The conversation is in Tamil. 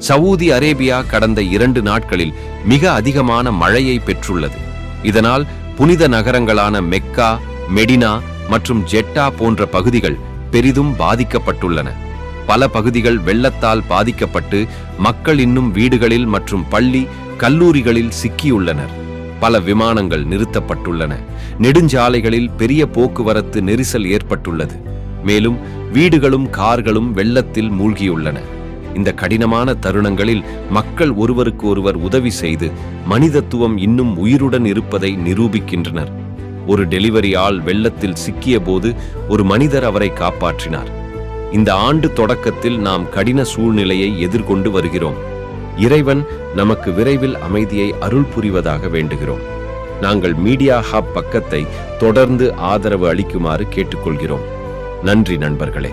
சவூதி அரேபியா கடந்த 2 நாட்களில் மிக அதிகமான மழையை பெற்றுள்ளது. இதனால் புனித நகரங்களான மெக்கா, மெடினா மற்றும் ஜெட்டா போன்ற பகுதிகள் பெரிதும் பாதிக்கப்பட்டுள்ளன. பல பகுதிகள் வெள்ளத்தால் பாதிக்கப்பட்டு மக்கள் இன்னும் வீடுகளில் மற்றும் பள்ளி, கல்லூரிகளில் சிக்கியுள்ளனர். பல விமானங்கள் நிறுத்தப்பட்டுள்ளன. நெடுஞ்சாலைகளில் பெரிய போக்குவரத்து நெரிசல் ஏற்பட்டுள்ளது. மேலும் வீடுகளும் கார்களும் வெள்ளத்தில் மூழ்கியுள்ளன. இந்த கடினமான தருணங்களில் மக்கள் ஒருவருக்கு ஒருவர் உதவி செய்து மனிதத்துவம் இன்னும் உயிருடன் இருப்பதை நிரூபிக்கின்றனர். ஒரு டெலிவரி ஆள் வெள்ளத்தில் சிக்கிய போது ஒரு மனிதர் அவரை காப்பாற்றினார். இந்த ஆண்டு தொடக்கத்தில் நாம் கடின சூழ்நிலையை எதிர்கொண்டு வருகிறோம். இறைவன் நமக்கு விரைவில் அமைதியை அருள் புரிவதாக வேண்டுகிறோம். நாங்கள் மீடியா ஹப் பக்கத்தை தொடர்ந்து ஆதரவு அளிக்குமாறு கேட்டுக்கொள்கிறோம். நன்றி நண்பர்களே.